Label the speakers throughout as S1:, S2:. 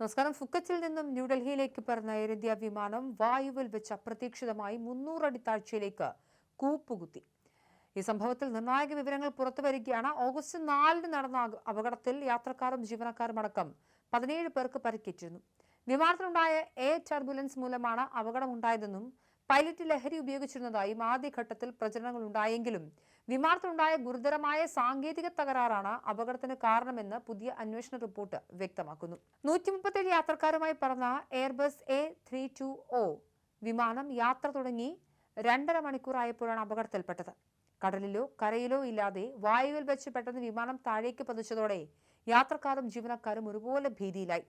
S1: നമസ്കാരം. ഫുക്കറ്റിൽ നിന്നും ന്യൂഡൽഹിയിലേക്ക് പറന്ന എയർ ഇന്ത്യ വിമാനം വായുവിൽ വെച്ച് അപ്രതീക്ഷിതമായി 300 അടി താഴ്ചയിലേക്ക് കൂപ്പുകുത്തി. ഈ സംഭവത്തിൽ നിർണായക വിവരങ്ങൾ പുറത്തുവരികയാണ്. ഓഗസ്റ്റ് 4 നടന്ന അപകടത്തിൽ യാത്രക്കാരും ജീവനക്കാരും അടക്കം 17 പേർക്ക് പരിക്കേറ്റിരുന്നു. വിമാനത്തിലുണ്ടായ എയർ ടർബുലൻസ് മൂലമാണ് അപകടമുണ്ടായതെന്നും പൈലറ്റ് ലഹരി ഉപയോഗിച്ചിരുന്നതായും ആദ്യഘട്ടത്തിൽ പ്രചരണങ്ങൾ ഉണ്ടായെങ്കിലും വിമാനത്തിലുണ്ടായ ഗുരുതരമായ സാങ്കേതിക തകരാറാണ് അപകടത്തിന് കാരണമെന്ന് പുതിയ അന്വേഷണ റിപ്പോർട്ട് വ്യക്തമാക്കുന്നു. 137 യാത്രക്കാരുമായി പറന്ന എയർബസ് A320 വിമാനം യാത്ര തുടങ്ങി 2.5 മണിക്കൂറായപ്പോഴാണ് അപകടത്തിൽപ്പെട്ടത്. കടലിലോ കരയിലോ ഇല്ലാതെ വായുവിൽ വെച്ച് പെട്ടെന്ന് വിമാനം താഴേക്ക് പതിച്ചതോടെ യാത്രക്കാരും ജീവനക്കാരും ഒരുപോലെ ഭീതിയിലായി.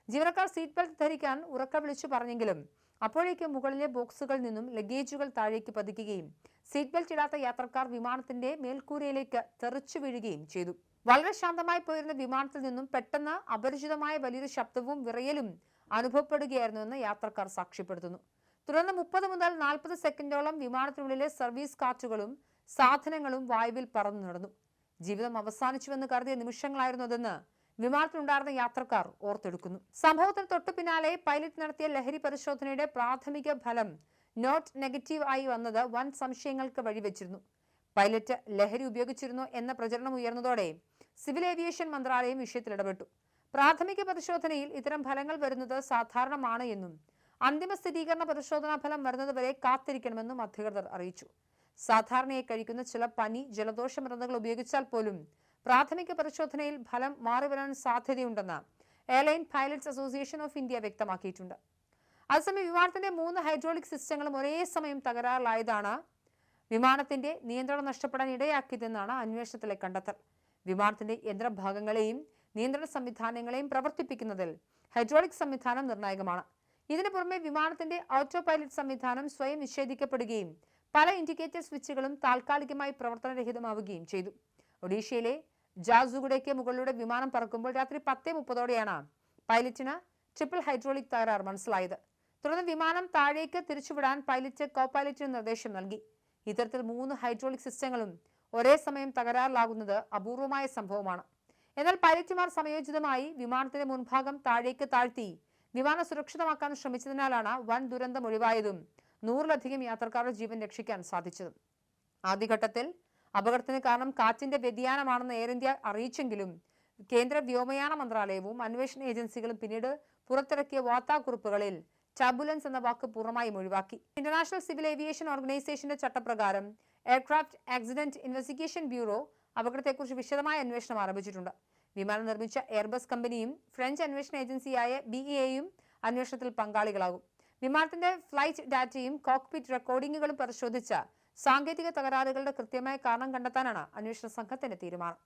S1: ജീവനക്കാർ സീറ്റ് ബെൽറ്റ് ധരിക്കാൻ ഉറക്കെ വിളിച്ചു പറഞ്ഞെങ്കിലും അപ്പോഴേക്കും മുകളിലെ ബോക്സുകളിൽ നിന്നും ലഗേജുകൾ താഴേക്ക് പതിക്കുകയും സീറ്റ് ബെൽറ്റ് ഇടാത്ത യാത്രക്കാർ വിമാനത്തിന്റെ മേൽക്കൂരയിലേക്ക് തെറിച്ചു വീഴുകയും ചെയ്തു. വളരെ ശാന്തമായി പോയിരുന്ന വിമാനത്തിൽ നിന്നും പെട്ടെന്ന് അപരിചിതമായ വലിയൊരു ശബ്ദവും വിറയലും അനുഭവപ്പെടുകയായിരുന്നുവെന്ന് യാത്രക്കാർ സാക്ഷ്യപ്പെടുത്തുന്നു. തുടർന്ന് 30 മുതൽ 40 സെക്കൻഡോളം വിമാനത്തിനുള്ളിലെ സർവീസ് കാറ്റുകളും സാധനങ്ങളും വായുവിൽ പറന്നു നടന്നു. ജീവിതം അവസാനിച്ചുവെന്ന് കരുതിയ നിമിഷങ്ങളായിരുന്നു അതെന്ന് വിമാനത്തിലുണ്ടായിരുന്ന യാത്രക്കാർ ഓർത്തെടുക്കുന്നു. സംഭവത്തിന് തൊട്ടു പിന്നാലെ പൈലറ്റ് നടത്തിയ ലഹരി പരിശോധനയുടെ പ്രാഥമിക ഫലം നോട്ട് നെഗറ്റീവ് ആയി വന്നത് വൻ സംശയങ്ങൾക്ക് വഴിവെച്ചിരുന്നു. പൈലറ്റ് ലഹരി ഉപയോഗിച്ചിരുന്നു എന്ന പ്രചരണം ഉയർന്നതോടെ സിവിൽ ഏവിയേഷൻ മന്ത്രാലയം വിഷയത്തിൽ ഇടപെട്ടു. പ്രാഥമിക പരിശോധനയിൽ ഇത്തരം ഫലങ്ങൾ വരുന്നത് സാധാരണമാണ് എന്നും അന്തിമ സ്ഥിരീകരണ പരിശോധനാ ഫലം വരുന്നതുവരെ കാത്തിരിക്കണമെന്നും അധികൃതർ അറിയിച്ചു. സാധാരണയായി കഴിക്കുന്ന ചില പനി, ജലദോഷ മരുന്നുകൾ ഉപയോഗിച്ചാൽ പോലും പ്രാഥമിക പരിശോധനയിൽ ഫലം മാറിവരാൻ സാധ്യതയുണ്ടെന്ന് airline pilots association of India വ്യക്തമാക്കിയിട്ടുണ്ട്. അതേസമയം വിമാനത്തിന്റെ 3 ഹൈഡ്രോളിക് സിസ്റ്റങ്ങളും ഒരേ സമയം തകരാറിലായതാണ് വിമാനത്തിന്റെ നിയന്ത്രണം നഷ്ടപ്പെടാൻ ഇടയാക്കിയതെന്നാണ് അന്വേഷണത്തിലെ കണ്ടെത്തൽ. വിമാനത്തിന്റെ യന്ത്രഭാഗങ്ങളെയും നിയന്ത്രണ സംവിധാനങ്ങളെയും പ്രവർത്തിപ്പിക്കുന്നതിൽ ഹൈഡ്രോളിക് സംവിധാനം നിർണായകമാണ്. ഇതിനു പുറമെ വിമാനത്തിന്റെ ഓട്ടോ പൈലറ്റ് സംവിധാനം സ്വയം വിച്ഛേദിക്കപ്പെടുകയും പല ഇൻഡിക്കേറ്റർ സ്വിച്ചുകളും താൽക്കാലികമായി പ്രവർത്തനരഹിതമാവുകയും ചെയ്തു. ഒഡീഷയിലെ ജാസുഗുഡയ്ക്ക് മുകളിലൂടെ വിമാനം പറക്കുമ്പോൾ രാത്രി 10:30 പൈലറ്റിന് ട്രിപ്പിൾ ഹൈഡ്രോളിക് തകരാർ മനസ്സിലായത്. തുടർന്ന് വിമാനം താഴേക്ക് തിരിച്ചുവിടാൻ പൈലറ്റ് കോ പൈലറ്റിന് നിർദ്ദേശം നൽകി. ഇത്തരത്തിൽ 3 ഹൈഡ്രോളിക് സിസ്റ്റങ്ങളും ഒരേ സമയം തകരാറിലാകുന്നത് അപൂർവമായ സംഭവമാണ്. എന്നാൽ പൈലറ്റുമാർ സമയോചിതമായി വിമാനത്തിന്റെ മുൻഭാഗം താഴേക്ക് താഴ്ത്തി വിമാനം സുരക്ഷിതമാക്കാൻ ശ്രമിച്ചതിനാലാണ് വൻ ദുരന്തം ഒഴിവായതും 100-ലധികം യാത്രക്കാരുടെ ജീവൻ രക്ഷിക്കാൻ സാധിച്ചതും. ആദ്യഘട്ടത്തിൽ അപകടത്തിന് കാരണം കാറ്റിന്റെ വ്യതിയാനമാണെന്ന് എയർ ഇന്ത്യ അറിയിച്ചെങ്കിലും കേന്ദ്ര വ്യോമയാന മന്ത്രാലയവും അന്വേഷണ ഏജൻസികളും പിന്നീട് പുറത്തിറക്കിയ വാർത്താക്കുറിപ്പുകളിൽ ടർബുലൻസ് എന്ന വാക്ക് പൂർണ്ണമായും ഒഴിവാക്കി. ഇന്റർനാഷണൽ സിവിൽ ഏവിയേഷൻ ഓർഗനൈസേഷന്റെ ചട്ടപ്രകാരം എയർക്രാഫ്റ്റ് ആക്സിഡന്റ് ഇൻവെസ്റ്റിഗേഷൻ ബ്യൂറോ അപകടത്തെക്കുറിച്ച് വിശദമായ അന്വേഷണം ആരംഭിച്ചിട്ടുണ്ട്. വിമാനം നിർമ്മിച്ച എയർബസ് കമ്പനിയും ഫ്രഞ്ച് അന്വേഷണ ഏജൻസിയായ BAയും അന്വേഷണത്തിൽ പങ്കാളികളാകും. വിമാനത്തിന്റെ ഫ്ലൈറ്റ് ഡാറ്റയും കോക്പിറ്റ് റെക്കോർഡിംഗുകളും പരിശോധിച്ച സാങ്കേതിക തകരാറുകളുടെ കൃത്യമായ കാരണം കണ്ടെത്താനാണ് അന്വേഷണ സംഘത്തിന്റെ തീരുമാനം.